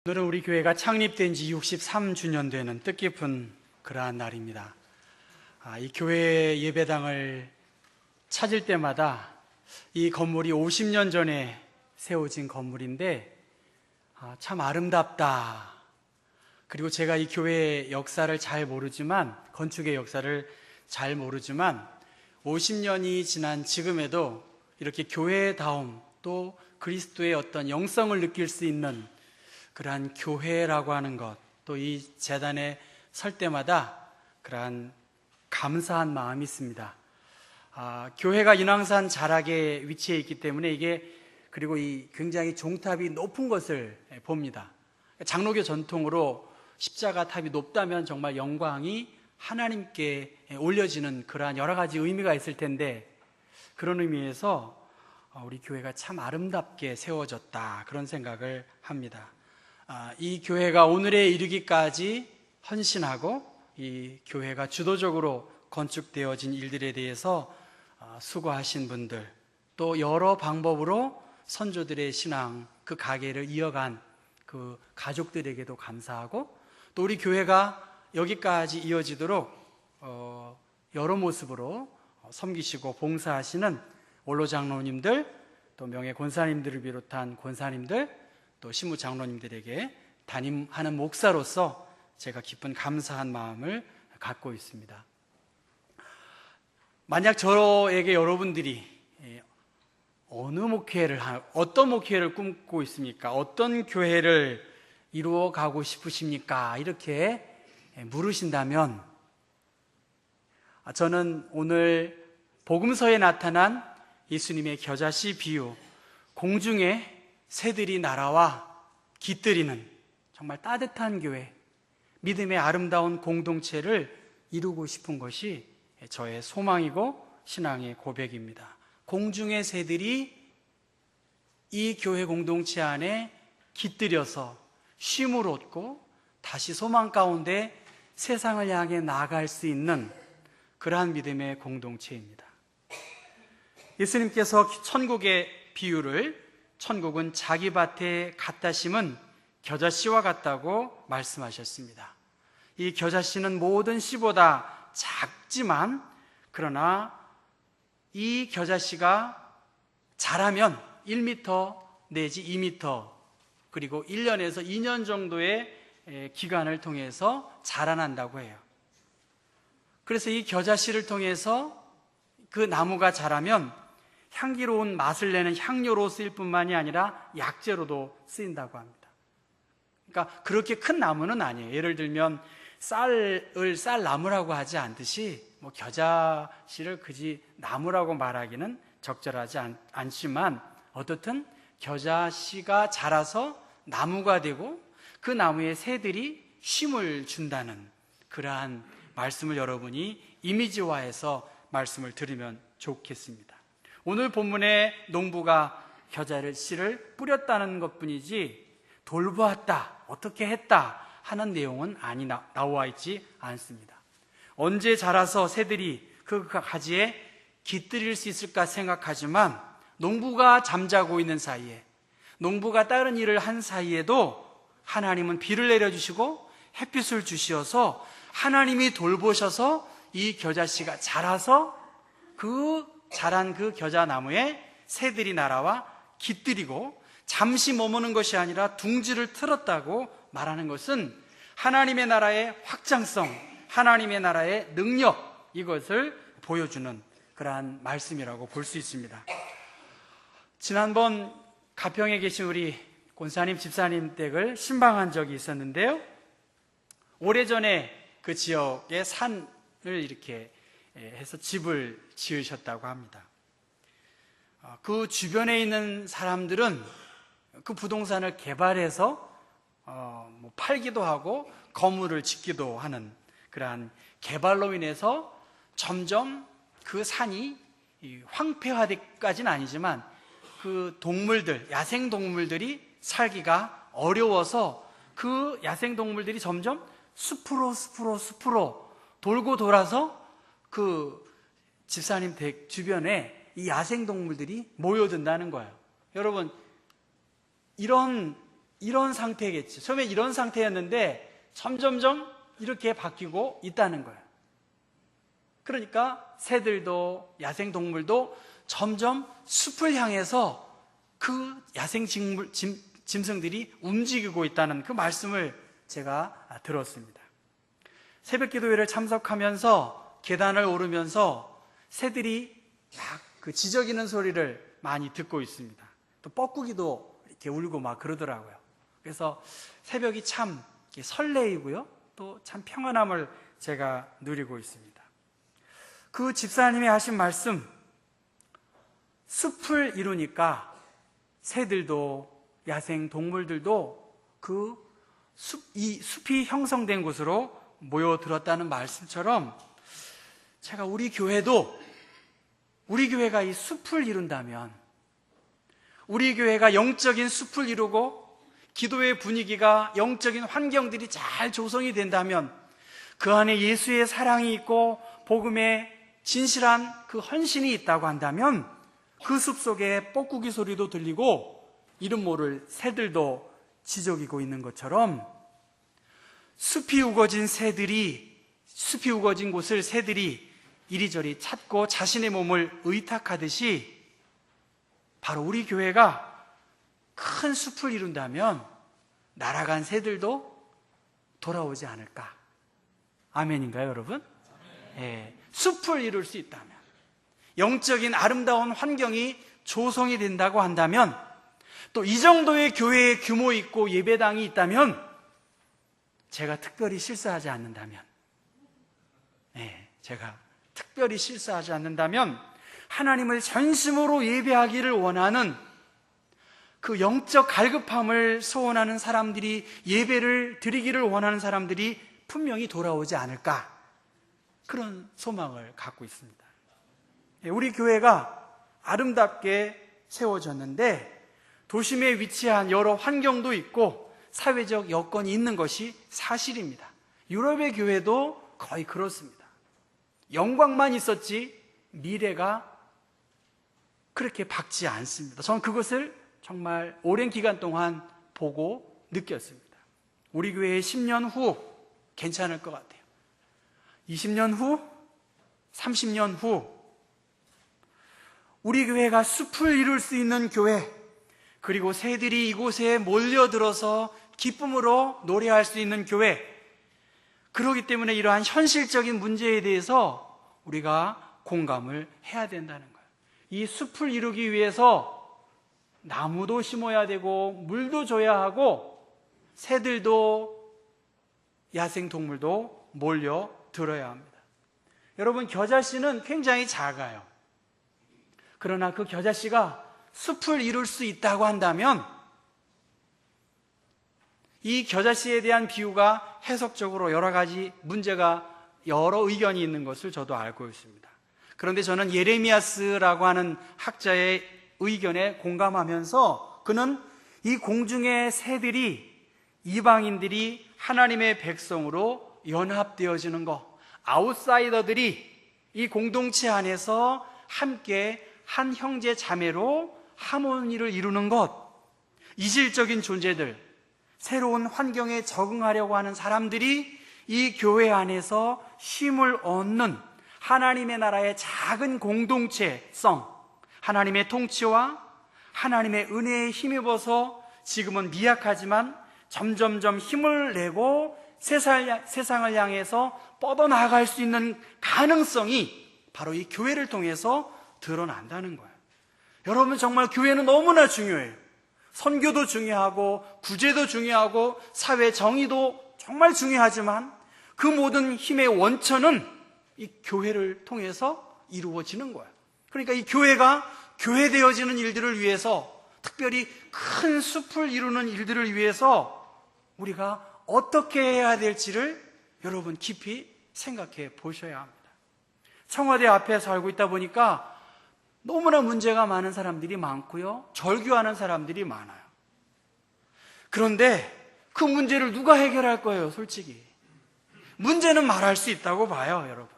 오늘은 우리 교회가 창립된 지 63주년 되는 뜻깊은 그러한 날입니다. 이 교회 예배당을 찾을 때마다 이 건물이 50년 전에 세워진 건물인데 참 아름답다. 그리고 제가 이 교회의 역사를 잘 모르지만, 건축의 역사를 잘 모르지만 50년이 지난 지금에도 이렇게 교회다움, 또 그리스도의 어떤 영성을 느낄 수 있는 그러한 교회라고 하는 것, 또 이 제단에 설 때마다 그러한 감사한 마음이 있습니다. 교회가 인왕산 자락에 위치해 있기 때문에 그리고 이 굉장히 종탑이 높은 것을 봅니다. 장로교 전통으로 십자가 탑이 높다면 정말 영광이 하나님께 올려지는 그러한 여러 가지 의미가 있을 텐데, 그런 의미에서 우리 교회가 참 아름답게 세워졌다, 그런 생각을 합니다. 이 교회가 오늘에 이르기까지 헌신하고 이 교회가 주도적으로 건축되어진 일들에 대해서 수고하신 분들, 또 여러 방법으로 선조들의 신앙, 그 가계를 이어간 그 가족들에게도 감사하고, 또 우리 교회가 여기까지 이어지도록 여러 모습으로 섬기시고 봉사하시는 원로 장로님들, 또 명예 권사님들을 비롯한 권사님들, 또 신무 장로님들에게 담임하는 목사로서 제가 기쁜 감사한 마음을 갖고 있습니다. 만약 저에게 여러분들이 어떤 목회를 꿈꾸고 있습니까? 어떤 교회를 이루어 가고 싶으십니까? 이렇게 물으신다면, 저는 오늘 복음서에 나타난 예수님의 겨자씨 비유, 공중에 새들이 날아와 깃들이는 정말 따뜻한 교회, 믿음의 아름다운 공동체를 이루고 싶은 것이 저의 소망이고 신앙의 고백입니다. 공중의 새들이 이 교회 공동체 안에 깃들여서 쉼을 얻고 다시 소망 가운데 세상을 향해 나아갈 수 있는 그러한 믿음의 공동체입니다. 예수님께서 천국의 비유를, 천국은 자기 밭에 갖다 심은 겨자씨와 같다고 말씀하셨습니다. 이 겨자씨는 모든 씨보다 작지만, 그러나 이 겨자씨가 자라면 1m 내지 2m, 그리고 1년에서 2년 정도의 기간을 통해서 자라난다고 해요. 그래서 이 겨자씨를 통해서 그 나무가 자라면 향기로운 맛을 내는 향료로 쓰일 뿐만이 아니라 약재로도 쓰인다고 합니다. 그러니까 그렇게 큰 나무는 아니에요. 예를 들면 쌀을 쌀나무라고 하지 않듯이 겨자씨를 그지 나무라고 말하기는 적절하지 않지만, 어떻든 겨자씨가 자라서 나무가 되고 그 나무에 새들이 쉼을 준다는 그러한 말씀을 여러분이 이미지화해서 말씀을 들으면 좋겠습니다. 오늘 본문에 농부가 겨자씨를 뿌렸다는 것뿐이지 돌보았다, 어떻게 했다 하는 내용은 나와 있지 않습니다. 언제 자라서 새들이 그 가지에 깃들일 수 있을까 생각하지만, 농부가 잠자고 있는 사이에, 농부가 다른 일을 한 사이에도 하나님은 비를 내려주시고 햇빛을 주시어서 하나님이 돌보셔서 이 겨자씨가 자라서 그 자란 그 겨자나무에 새들이 날아와 깃들이고, 잠시 머무는 것이 아니라 둥지를 틀었다고 말하는 것은 하나님의 나라의 확장성, 하나님의 나라의 능력, 이것을 보여주는 그러한 말씀이라고 볼 수 있습니다. 지난번 가평에 계신 우리 권사님, 집사님 댁을 신방한 적이 있었는데요, 오래전에 그 지역에 산을 이렇게 해서 집을 지으셨다고 합니다. 그 주변에 있는 사람들은 그 부동산을 개발해서 팔기도 하고 건물을 짓기도 하는 그러한 개발로 인해서 점점 그 산이 황폐화되기까지는 아니지만 그 동물들, 야생동물들이 살기가 어려워서 그 야생동물들이 점점 숲으로 돌고 돌아서 그 집사님 댁 주변에 이 야생동물들이 모여든다는 거예요. 여러분, 이런 이런 상태겠지. 처음에 이런 상태였는데 점점점 이렇게 바뀌고 있다는 거예요. 그러니까 새들도 야생동물도 점점 숲을 향해서 그 짐승들이 움직이고 있다는 그 말씀을 제가 들었습니다. 새벽 기도회를 참석하면서 계단을 오르면서 새들이 막 그 지저귀는 소리를 많이 듣고 있습니다. 또 뻐꾸기도 이렇게 울고 막 그러더라고요. 그래서 새벽이 참 설레이고요. 또 참 평안함을 제가 누리고 있습니다. 그 집사님이 하신 말씀, 숲을 이루니까 새들도 야생 동물들도 이 숲이 형성된 곳으로 모여들었다는 말씀처럼 제가 우리 교회가 이 숲을 이룬다면, 우리 교회가 영적인 숲을 이루고 기도의 분위기가, 영적인 환경들이 잘 조성이 된다면 그 안에 예수의 사랑이 있고 복음의 진실한 그 헌신이 있다고 한다면 그 숲 속에 뻐꾸기 소리도 들리고 이름 모를 새들도 지저귀고 있는 것처럼 숲이 우거진 곳을 새들이 이리저리 찾고 자신의 몸을 의탁하듯이 바로 우리 교회가 큰 숲을 이룬다면 날아간 새들도 돌아오지 않을까. 아멘인가요, 여러분? 예, 숲을 이룰 수 있다면, 영적인 아름다운 환경이 조성이 된다고 한다면, 또 이 정도의 교회의 규모 있고 예배당이 있다면, 제가 특별히 실수하지 않는다면, 하나님을 전심으로 예배하기를 원하는 그 영적 갈급함을 소원하는 사람들이, 예배를 드리기를 원하는 사람들이 분명히 돌아오지 않을까, 그런 소망을 갖고 있습니다. 우리 교회가 아름답게 세워졌는데 도심에 위치한 여러 환경도 있고 사회적 여건이 있는 것이 사실입니다. 유럽의 교회도 거의 그렇습니다. 영광만 있었지 미래가 그렇게 밝지 않습니다. 저는 그것을 정말 오랜 기간 동안 보고 느꼈습니다. 우리 교회의 10년 후 괜찮을 것 같아요. 20년 후, 30년 후 우리 교회가 숲을 이룰 수 있는 교회, 그리고 새들이 이곳에 몰려들어서 기쁨으로 노래할 수 있는 교회, 그렇기 때문에 이러한 현실적인 문제에 대해서 우리가 공감을 해야 된다는 거예요. 이 숲을 이루기 위해서 나무도 심어야 되고 물도 줘야 하고 새들도 야생동물도 몰려들어야 합니다. 여러분, 겨자씨는 굉장히 작아요. 그러나 그 겨자씨가 숲을 이룰 수 있다고 한다면 이 겨자씨에 대한 비유가 해석적으로 여러 가지 문제가, 여러 의견이 있는 것을 저도 알고 있습니다. 그런데 저는 예레미야스라고 하는 학자의 의견에 공감하면서 그는 이 공중의 새들이, 이방인들이 하나님의 백성으로 연합되어지는 것, 아웃사이더들이 이 공동체 안에서 함께 한 형제 자매로 하모니를 이루는 것, 이질적인 존재들, 새로운 환경에 적응하려고 하는 사람들이 이 교회 안에서 힘을 얻는 하나님의 나라의 작은 공동체성, 하나님의 통치와 하나님의 은혜에 힘입어서 지금은 미약하지만 점점점 힘을 내고 세상을 향해서 뻗어나갈 수 있는 가능성이 바로 이 교회를 통해서 드러난다는 거예요. 여러분, 정말 교회는 너무나 중요해요. 선교도 중요하고 구제도 중요하고 사회 정의도 정말 중요하지만 그 모든 힘의 원천은 이 교회를 통해서 이루어지는 거예요. 그러니까 이 교회가 교회되어지는 일들을 위해서, 특별히 큰 숲을 이루는 일들을 위해서 우리가 어떻게 해야 될지를 여러분 깊이 생각해 보셔야 합니다. 청와대 앞에 살고 있다 보니까 너무나 문제가 많은 사람들이 많고요, 절규하는 사람들이 많아요. 그런데 그 문제를 누가 해결할 거예요? 솔직히 문제는 말할 수 있다고 봐요. 여러분,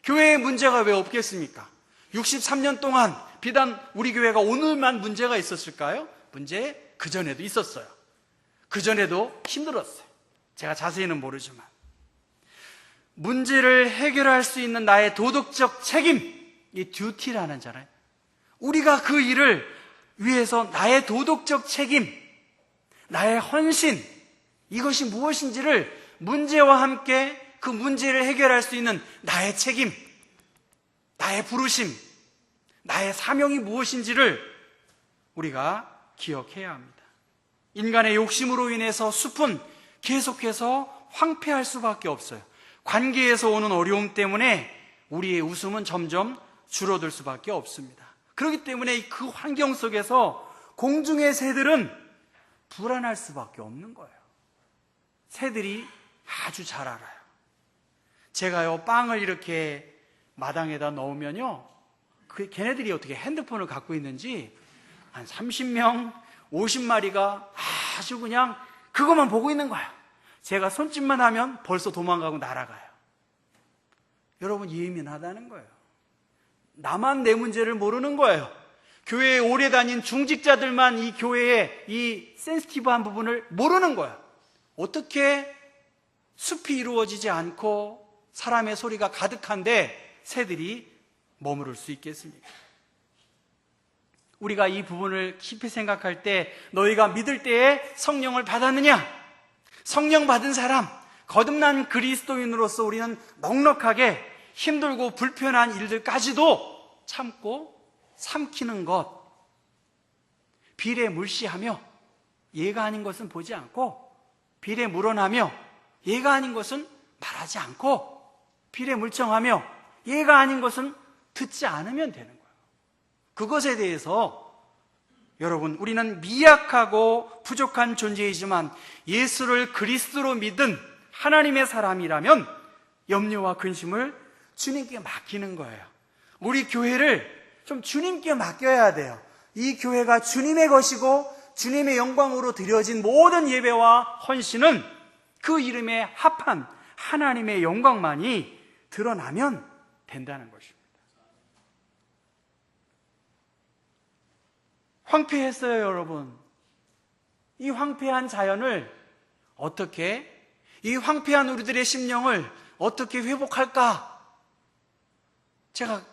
교회에 문제가 왜 없겠습니까? 63년 동안 비단 우리 교회가 오늘만 문제가 있었을까요? 문제 그전에도 있었어요. 그전에도 힘들었어요. 제가 자세히는 모르지만. 문제를 해결할 수 있는 나의 도덕적 책임, 이 듀티라는 잖아요. 우리가 그 일을 위해서 나의 도덕적 책임, 나의 헌신, 이것이 무엇인지를 문제와 함께 그 문제를 해결할 수 있는 나의 책임, 나의 부르심, 나의 사명이 무엇인지를 우리가 기억해야 합니다. 인간의 욕심으로 인해서 숲은 계속해서 황폐할 수밖에 없어요. 관계에서 오는 어려움 때문에 우리의 웃음은 점점 줄어들 수밖에 없습니다. 그렇기 때문에 그 환경 속에서 공중의 새들은 불안할 수밖에 없는 거예요. 새들이 아주 잘 알아요. 제가요, 빵을 이렇게 마당에다 넣으면요, 걔네들이 어떻게 핸드폰을 갖고 있는지 한 30명, 50마리가 아주 그냥 그것만 보고 있는 거예요. 제가 손짓만 하면 벌써 도망가고 날아가요. 여러분, 예민하다는 거예요. 나만 내 문제를 모르는 거예요. 교회에 오래 다닌 중직자들만 이 교회의 이 센시티브한 부분을 모르는 거예요. 어떻게 숲이 이루어지지 않고 사람의 소리가 가득한데 새들이 머무를 수 있겠습니까? 우리가 이 부분을 깊이 생각할 때, 너희가 믿을 때에 성령을 받았느냐? 성령 받은 사람, 거듭난 그리스도인으로서 우리는 넉넉하게 힘들고 불편한 일들까지도 참고 삼키는 것, 비례 물시하며 예가 아닌 것은 보지 않고, 비례 물어나며 예가 아닌 것은 말하지 않고, 비례 물청하며 예가 아닌 것은 듣지 않으면 되는 거예요. 그것에 대해서 여러분, 우리는 미약하고 부족한 존재이지만 예수를 그리스도로 믿은 하나님의 사람이라면 염려와 근심을 주님께 맡기는 거예요. 우리 교회를 좀 주님께 맡겨야 돼요. 이 교회가 주님의 것이고 주님의 영광으로 드려진 모든 예배와 헌신은 그 이름에 합한 하나님의 영광만이 드러나면 된다는 것입니다. 황폐했어요, 여러분. 이 황폐한 자연을 어떻게, 이 황폐한 우리들의 심령을 어떻게 회복할까? 제가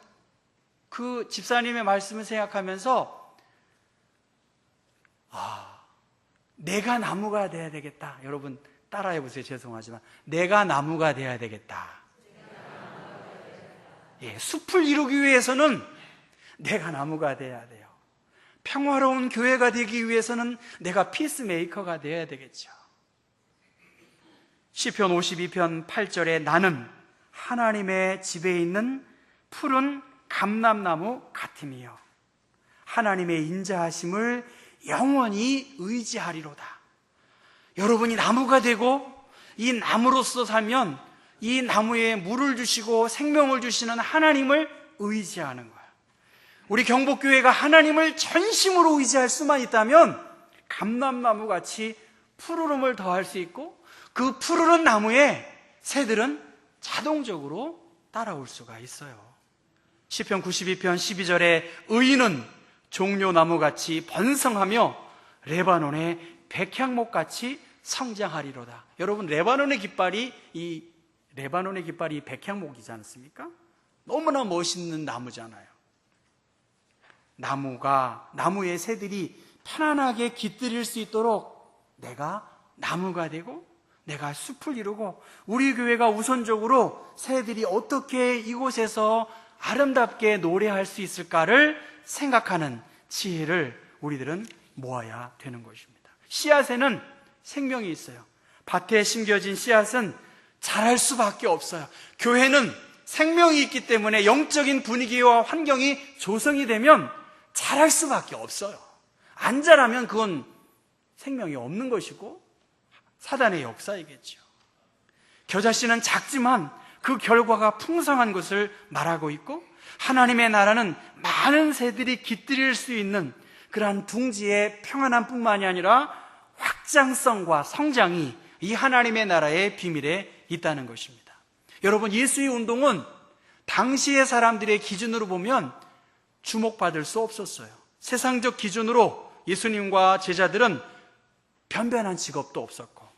그 집사님의 말씀을 생각하면서 내가 나무가 돼야 되겠다. 여러분 따라해 보세요. 죄송하지만 내가 나무가 돼야 되겠다. 예, 숲을 이루기 위해서는 내가 나무가 돼야 돼요. 평화로운 교회가 되기 위해서는 내가 피스메이커가 되어야 되겠죠. 시편 52편 8절에 나는 하나님의 집에 있는 푸른 감람나무 같음이요 하나님의 인자하심을 영원히 의지하리로다. 여러분이 나무가 되고 이 나무로서 살면 이 나무에 물을 주시고 생명을 주시는 하나님을 의지하는 거예요. 우리 경복교회가 하나님을 전심으로 의지할 수만 있다면 감람나무같이 푸르름을 더할 수 있고 그 푸르른 나무에 새들은 자동적으로 따라올 수가 있어요. 시편 92편 12절에 의인은 종려나무같이 번성하며 레바논의 백향목같이 성장하리로다. 여러분, 레바논의 깃발이 백향목이지 않습니까? 너무나 멋있는 나무잖아요. 나무의 새들이 편안하게 깃들일 수 있도록 내가 나무가 되고 내가 숲을 이루고 우리 교회가 우선적으로 새들이 어떻게 이곳에서 아름답게 노래할 수 있을까를 생각하는 지혜를 우리들은 모아야 되는 것입니다. 씨앗에는 생명이 있어요. 밭에 심겨진 씨앗은 자랄 수밖에 없어요. 교회는 생명이 있기 때문에 영적인 분위기와 환경이 조성이 되면 자랄 수밖에 없어요. 안 자라면 그건 생명이 없는 것이고 사단의 역사이겠죠. 겨자씨는 작지만 그 결과가 풍성한 것을 말하고 있고 하나님의 나라는 많은 새들이 깃들일 수 있는 그러한 둥지의 평안함 뿐만이 아니라 확장성과 성장이 이 하나님의 나라의 비밀에 있다는 것입니다. 여러분, 예수의 운동은 당시의 사람들의 기준으로 보면 주목받을 수 없었어요. 세상적 기준으로 예수님과 제자들은 변변한 직업도 없었고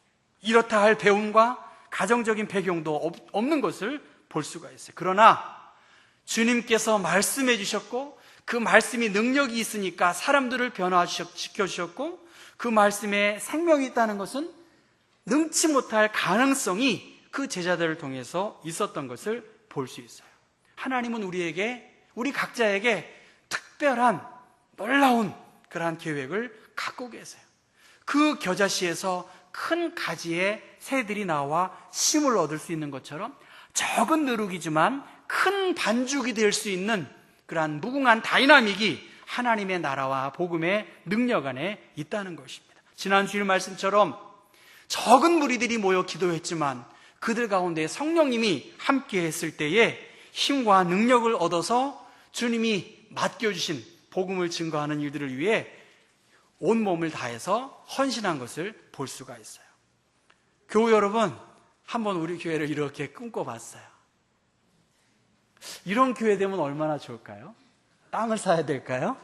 이렇다 할 배움과 가정적인 배경도 없는 것을 볼 수가 있어요. 그러나 주님께서 말씀해 주셨고 그 말씀이 능력이 있으니까 사람들을 변화시켜 주셨고 그 말씀에 생명이 있다는 것은 능치 못할 가능성이 그 제자들을 통해서 있었던 것을 볼 수 있어요. 하나님은 우리 각자에게 특별한 놀라운 그러한 계획을 갖고 계세요. 그 겨자씨에서 큰 가지의 새들이 나와 힘을 얻을 수 있는 것처럼 적은 누룩이지만 큰 반죽이 될 수 있는 그러한 무궁한 다이나믹이 하나님의 나라와 복음의 능력 안에 있다는 것입니다. 지난 주일 말씀처럼 적은 무리들이 모여 기도했지만 그들 가운데 성령님이 함께 했을 때에 힘과 능력을 얻어서 주님이 맡겨주신 복음을 증거하는 일들을 위해 온몸을 다해서 헌신한 것을 볼 수가 있어요. 교우 여러분, 한번 우리 교회를 이렇게 꿈꿔봤어요. 이런 교회 되면 얼마나 좋을까요? 땅을 사야 될까요?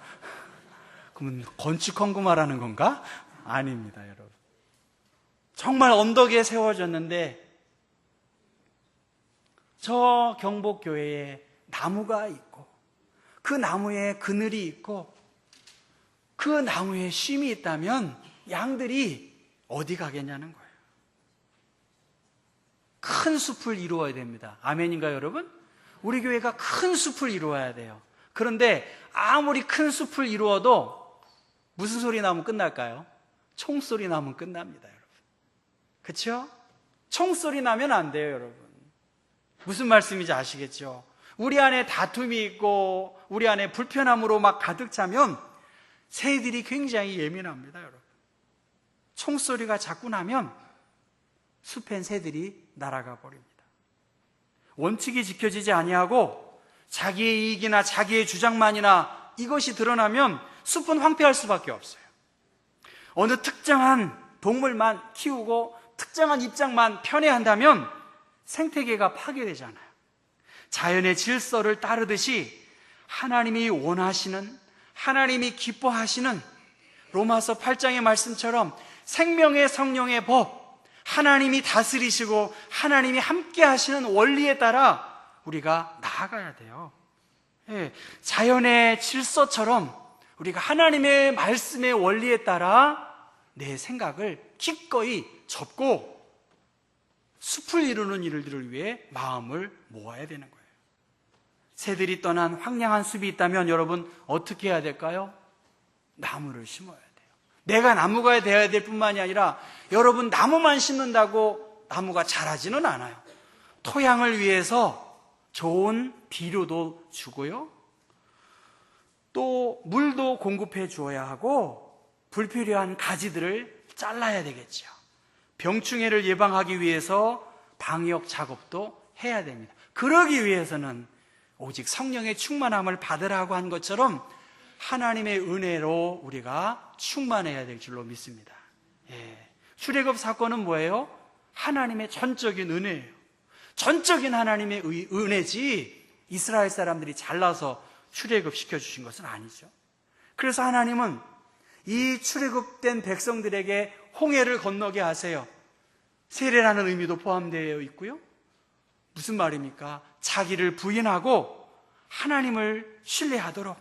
그러면 건축 헌금하라는 건가? 아닙니다, 여러분. 정말 언덕에 세워졌는데 저 경복교회에 나무가 있고 그 나무에 그늘이 있고 그 나무에 쉼이 있다면 양들이 어디 가겠냐는 거예요. 큰 숲을 이루어야 됩니다. 아멘인가요, 여러분? 우리 교회가 큰 숲을 이루어야 돼요. 그런데 아무리 큰 숲을 이루어도 무슨 소리 나면 끝날까요? 총소리 나면 끝납니다, 여러분. 그렇죠? 총소리 나면 안 돼요, 여러분. 무슨 말씀인지 아시겠죠? 우리 안에 다툼이 있고 우리 안에 불편함으로 막 가득 차면 새들이 굉장히 예민합니다, 여러분. 총소리가 자꾸 나면 숲엔 새들이 날아가 버립니다. 원칙이 지켜지지 아니하고 자기의 이익이나 자기의 주장만이나 이것이 드러나면 숲은 황폐할 수밖에 없어요. 어느 특정한 동물만 키우고 특정한 입장만 편애한다면 생태계가 파괴되잖아요. 자연의 질서를 따르듯이 하나님이 원하시는, 하나님이 기뻐하시는 로마서 8장의 말씀처럼 생명의 성령의 법, 하나님이 다스리시고 하나님이 함께 하시는 원리에 따라 우리가 나아가야 돼요. 자연의 질서처럼 우리가 하나님의 말씀의 원리에 따라 내 생각을 기꺼이 접고 숲을 이루는 일들을 위해 마음을 모아야 되는 거예요. 새들이 떠난 황량한 숲이 있다면 여러분 어떻게 해야 될까요? 나무를 심어야 돼요. 내가 나무가 되어야 될 뿐만이 아니라 여러분 나무만 심는다고 나무가 자라지는 않아요. 토양을 위해서 좋은 비료도 주고요. 또 물도 공급해 주어야 하고 불필요한 가지들을 잘라야 되겠죠. 병충해를 예방하기 위해서 방역 작업도 해야 됩니다. 그러기 위해서는 오직 성령의 충만함을 받으라고 한 것처럼 하나님의 은혜로 우리가 충만해야 될 줄로 믿습니다. 출애굽 사건은 뭐예요? 하나님의 전적인 은혜예요. 전적인 하나님의 은혜지 이스라엘 사람들이 잘나서 출애굽 시켜주신 것은 아니죠. 그래서 하나님은 이 출애굽된 백성들에게 홍해를 건너게 하세요. 세례라는 의미도 포함되어 있고요. 무슨 말입니까? 자기를 부인하고 하나님을 신뢰하도록.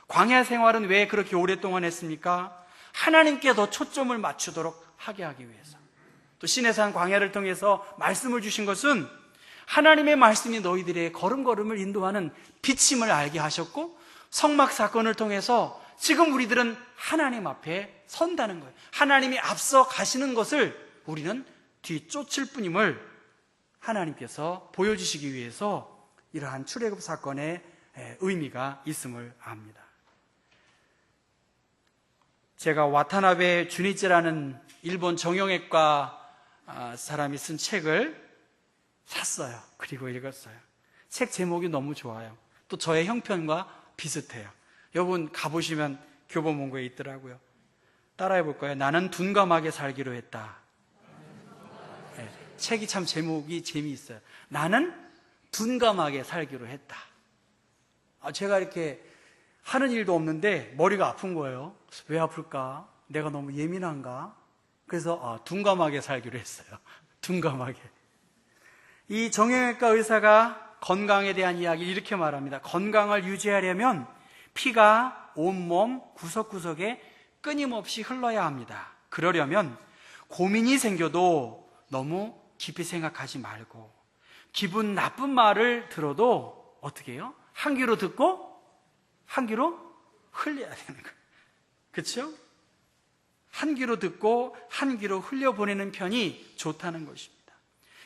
광야 생활은 왜 그렇게 오랫동안 했습니까? 하나님께 더 초점을 맞추도록 하게 하기 위해서. 또 시내산 광야를 통해서 말씀을 주신 것은 하나님의 말씀이 너희들의 걸음걸음을 인도하는 빛임을 알게 하셨고, 성막 사건을 통해서 지금 우리들은 하나님 앞에 선다는 거예요. 하나님이 앞서 가시는 것을 우리는 뒤쫓을 뿐임을 하나님께서 보여주시기 위해서 이러한 출애굽 사건의 의미가 있음을 압니다. 제가 와타나베 주니치라는 일본 정형외과 사람이 쓴 책을 샀어요. 그리고 읽었어요. 책 제목이 너무 좋아요. 또 저의 형편과 비슷해요. 여러분 가보시면 교보문고에 있더라고요. 따라해 볼 거예요. 나는 둔감하게 살기로 했다. 네, 책이 참 제목이 재미있어요. 나는 둔감하게 살기로 했다. 제가 이렇게 하는 일도 없는데 머리가 아픈 거예요. 왜 아플까? 내가 너무 예민한가? 그래서 둔감하게 살기로 했어요. 둔감하게. 이 정형외과 의사가 건강에 대한 이야기를 이렇게 말합니다. 건강을 유지하려면 피가 온몸 구석구석에 끊임없이 흘러야 합니다. 그러려면 고민이 생겨도 너무 깊이 생각하지 말고, 기분 나쁜 말을 들어도 어떻게 해요? 한 귀로 듣고 한 귀로 흘려야 되는 거예요. 그렇죠? 한 귀로 듣고 한 귀로 흘려보내는 편이 좋다는 것입니다.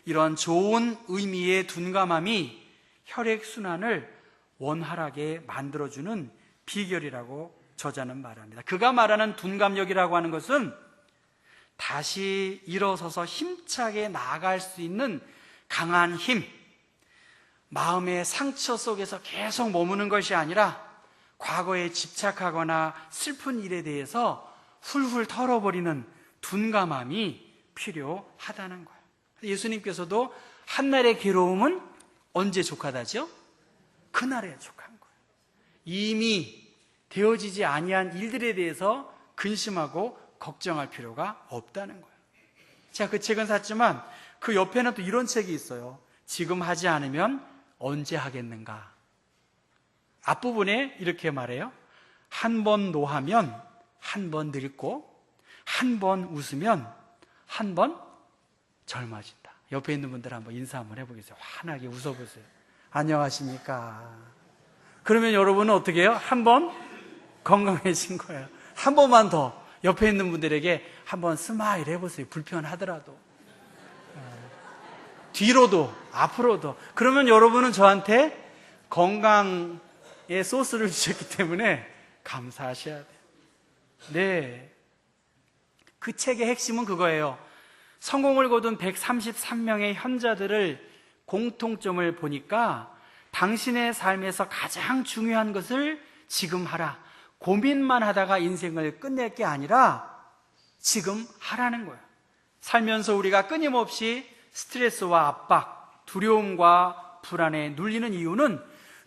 이런 좋은 의미의 둔감함이 혈액순환을 원활하게 만들어주는 비결이라고 저자는 말합니다. 그가 말하는 둔감력이라고 하는 것은 다시 일어서서 힘차게 나아갈 수 있는 강한 힘, 마음의 상처 속에서 계속 머무는 것이 아니라 과거에 집착하거나 슬픈 일에 대해서 훌훌 털어버리는 둔감함이 필요하다는 거예요. 예수님께서도 한날의 괴로움은 언제 족하다죠? 그날에 족한 거예요. 이미 되어지지 아니한 일들에 대해서 근심하고 걱정할 필요가 없다는 거예요. 제가 그 책은 샀지만 그 옆에는 또 이런 책이 있어요. 지금 하지 않으면 언제 하겠는가? 앞부분에 이렇게 말해요. 한 번 노하면 한 번 늙고, 한 번 웃으면 한 번 젊어진다. 옆에 있는 분들 한번 인사 한번 해보겠어요. 환하게 웃어보세요. 안녕하십니까? 그러면 여러분은 어떻게 해요? 한 번 건강해진 거예요. 한 번만 더 옆에 있는 분들에게 한번 스마일 해보세요. 불편하더라도. 뒤로도 앞으로도. 그러면 여러분은 저한테 건강의 소스를 주셨기 때문에 감사하셔야 돼요. 네, 그 책의 핵심은 그거예요. 성공을 거둔 133명의 현자들을 공통점을 보니까 당신의 삶에서 가장 중요한 것을 지금 하라. 고민만 하다가 인생을 끝낼 게 아니라 지금 하라는 거예요. 살면서 우리가 끊임없이 스트레스와 압박, 두려움과 불안에 눌리는 이유는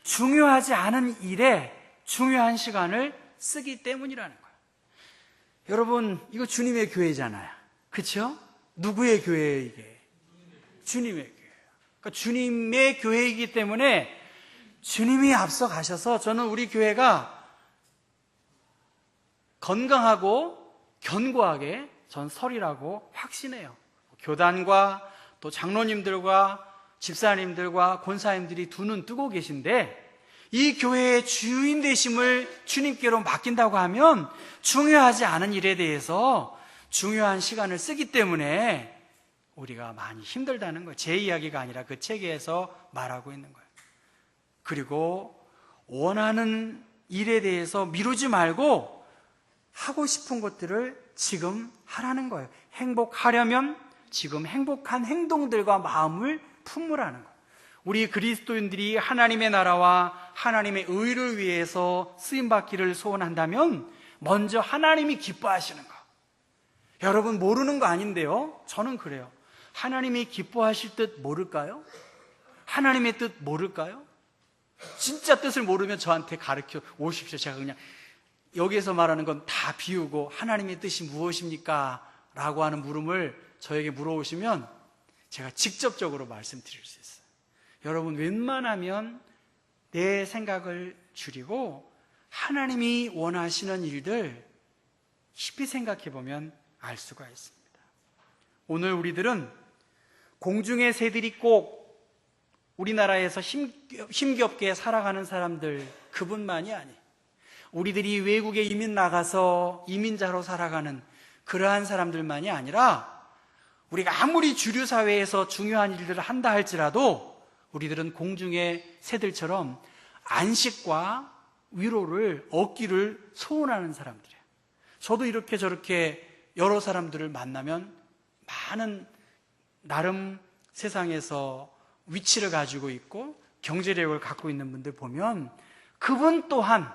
중요하지 않은 일에 중요한 시간을 쓰기 때문이라는 거예요. 여러분, 이거 주님의 교회잖아요. 그렇죠? 누구의 교회예요, 이게? 주님의 교회예요. 그러니까 주님의 교회이기 때문에 주님이 앞서 가셔서 저는 우리 교회가 건강하고 견고하게 전 설이라고 확신해요. 교단과 또 장로님들과 집사님들과 권사님들이 두 눈 뜨고 계신데 이 교회의 주인 되심을 주님께로 맡긴다고 하면 중요하지 않은 일에 대해서 중요한 시간을 쓰기 때문에 우리가 많이 힘들다는 거예요. 제 이야기가 아니라 그 책에서 말하고 있는 거예요. 그리고 원하는 일에 대해서 미루지 말고 하고 싶은 것들을 지금 하라는 거예요. 행복하려면 지금 행복한 행동들과 마음을 품으라는 거예요. 우리 그리스도인들이 하나님의 나라와 하나님의 의를 위해서 쓰임받기를 소원한다면 먼저 하나님이 기뻐하시는 거. 여러분 모르는 거 아닌데요, 저는 그래요. 하나님이 기뻐하실 뜻 모를까요? 하나님의 뜻 모를까요? 진짜 뜻을 모르면 저한테 가르쳐 오십시오. 제가 그냥 여기에서 말하는 건 다 비우고 하나님의 뜻이 무엇입니까? 라고 하는 물음을 저에게 물어오시면 제가 직접적으로 말씀드릴 수 있어요. 여러분 웬만하면 내 생각을 줄이고 하나님이 원하시는 일들 깊이 생각해 보면 알 수가 있습니다. 오늘 우리들은 공중의 새들이 꼭 우리나라에서 힘겹게 살아가는 사람들 그분만이 아니에요. 우리들이 외국에 이민 나가서 이민자로 살아가는 그러한 사람들만이 아니라 우리가 아무리 주류 사회에서 중요한 일들을 한다 할지라도 우리들은 공중의 새들처럼 안식과 위로를 얻기를 소원하는 사람들이에요. 저도 이렇게 저렇게 여러 사람들을 만나면 많은 나름 세상에서 위치를 가지고 있고 경제력을 갖고 있는 분들 보면 그분 또한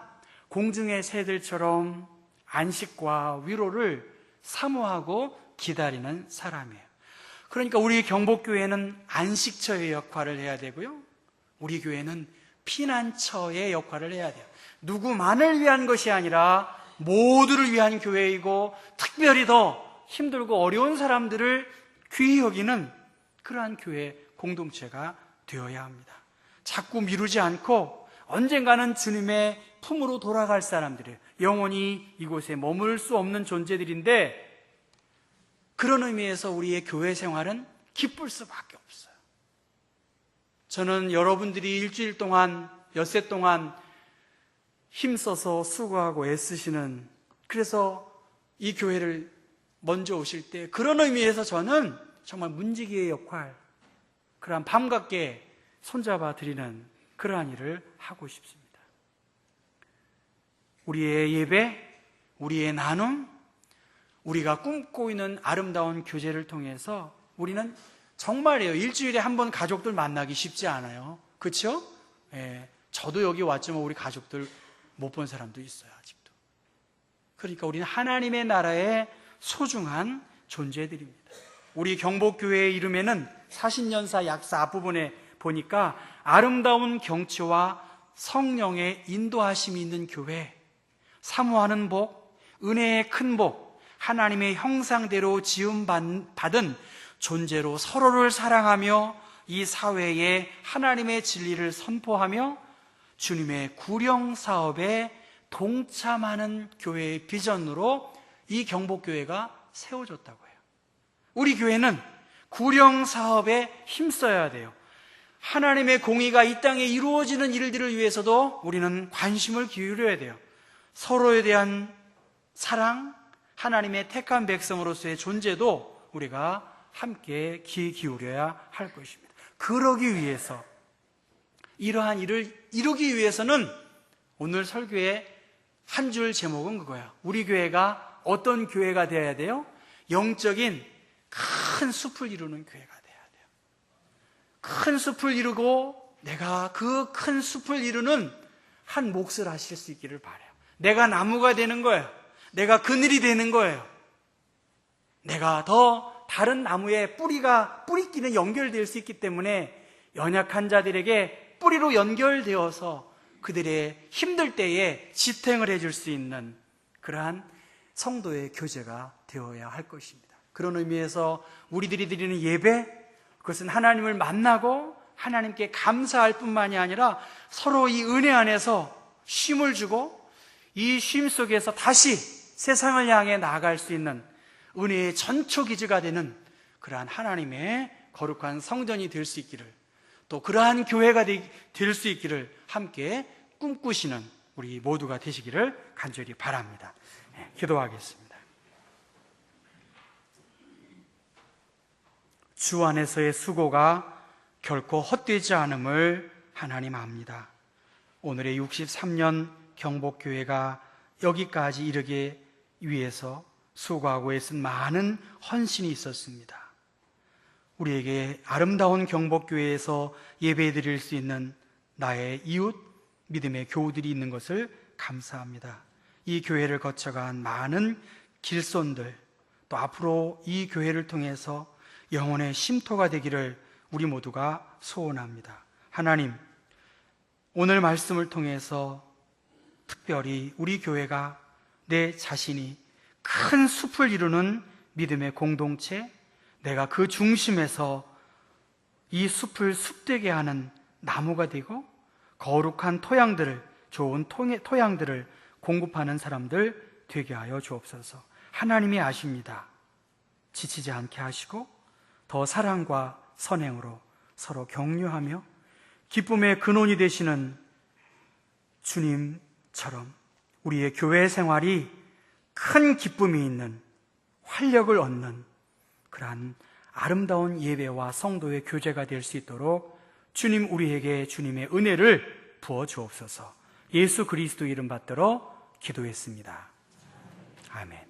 공중의 새들처럼 안식과 위로를 사모하고 기다리는 사람이에요. 그러니까 우리 경복교회는 안식처의 역할을 해야 되고요, 우리 교회는 피난처의 역할을 해야 돼요. 누구만을 위한 것이 아니라 모두를 위한 교회이고 특별히 더 힘들고 어려운 사람들을 귀히 여기는 그러한 교회 공동체가 되어야 합니다. 자꾸 미루지 않고 언젠가는 주님의 품으로 돌아갈 사람들이에요. 영원히 이곳에 머물 수 없는 존재들인데, 그런 의미에서 우리의 교회 생활은 기쁠 수밖에 없어요. 저는 여러분들이 일주일 동안, 엿새 동안 힘써서 수고하고 애쓰시는, 그래서 이 교회를 먼저 오실 때 그런 의미에서 저는 정말 문지기의 역할, 그러한 밤낮게 손잡아 드리는 그러한 일을 하고 싶습니다. 우리의 예배, 우리의 나눔, 우리가 꿈꾸고 있는 아름다운 교제를 통해서 우리는 정말이에요. 일주일에 한 번 가족들 만나기 쉽지 않아요. 그렇죠? 예, 저도 여기 왔지만 우리 가족들 못 본 사람도 있어요, 아직도. 그러니까 우리는 하나님의 나라의 소중한 존재들입니다. 우리 경복교회의 이름에는 사신연사 약사 앞부분에 보니까 아름다운 경치와 성령의 인도하심이 있는 교회, 사모하는 복, 은혜의 큰 복, 하나님의 형상대로 지음받은 존재로 서로를 사랑하며 이 사회에 하나님의 진리를 선포하며 주님의 구령 사업에 동참하는 교회의 비전으로 이 경복교회가 세워졌다고 해요. 우리 교회는 구령 사업에 힘써야 돼요. 하나님의 공의가 이 땅에 이루어지는 일들을 위해서도 우리는 관심을 기울여야 돼요. 서로에 대한 사랑, 하나님의 택한 백성으로서의 존재도 우리가 함께 귀 기울여야 할 것입니다. 그러기 위해서, 이러한 일을 이루기 위해서는 오늘 설교의 한 줄 제목은 그거예요. 우리 교회가 어떤 교회가 되어야 돼요? 영적인 큰 숲을 이루는 교회가 돼야 돼요. 큰 숲을 이루고 내가 그 큰 숲을 이루는 한 몫을 하실 수 있기를 바라요. 내가 나무가 되는 거예요. 내가 그늘이 되는 거예요. 내가 더 다른 나무에 뿌리끼는 연결될 수 있기 때문에 연약한 자들에게 뿌리로 연결되어서 그들의 힘들 때에 지탱을 해줄 수 있는 그러한 성도의 교제가 되어야 할 것입니다. 그런 의미에서 우리들이 드리는 예배, 그것은 하나님을 만나고 하나님께 감사할 뿐만이 아니라 서로 이 은혜 안에서 쉼을 주고 이 쉼 속에서 다시 세상을 향해 나아갈 수 있는 은혜의 전초기지가 되는 그러한 하나님의 거룩한 성전이 될 수 있기를, 또 그러한 교회가 될 수 있기를 함께 꿈꾸시는 우리 모두가 되시기를 간절히 바랍니다. 기도하겠습니다. 주 안에서의 수고가 결코 헛되지 않음을 하나님 압니다. 오늘의 63년 경복교회가 여기까지 이르기 위해서 수고하고 애쓴 많은 헌신이 있었습니다. 우리에게 아름다운 경복교회에서 예배드릴 수 있는 나의 이웃, 믿음의 교우들이 있는 것을 감사합니다. 이 교회를 거쳐간 많은 길손들, 또 앞으로 이 교회를 통해서 영혼의 쉼터가 되기를 우리 모두가 소원합니다. 하나님, 오늘 말씀을 통해서 특별히 우리 교회가 내 자신이 큰 숲을 이루는 믿음의 공동체, 내가 그 중심에서 이 숲을 숲되게 하는 나무가 되고 거룩한 토양들을, 좋은 토양들을 공급하는 사람들 되게 하여 주옵소서. 하나님이 아십니다. 지치지 않게 하시고 더 사랑과 선행으로 서로 격려하며 기쁨의 근원이 되시는 주님처럼 우리의 교회 생활이 큰 기쁨이 있는, 활력을 얻는 그러한 아름다운 예배와 성도의 교제가 될 수 있도록 주님, 우리에게 주님의 은혜를 부어 주옵소서. 예수 그리스도 이름 받들어 기도했습니다. 아멘.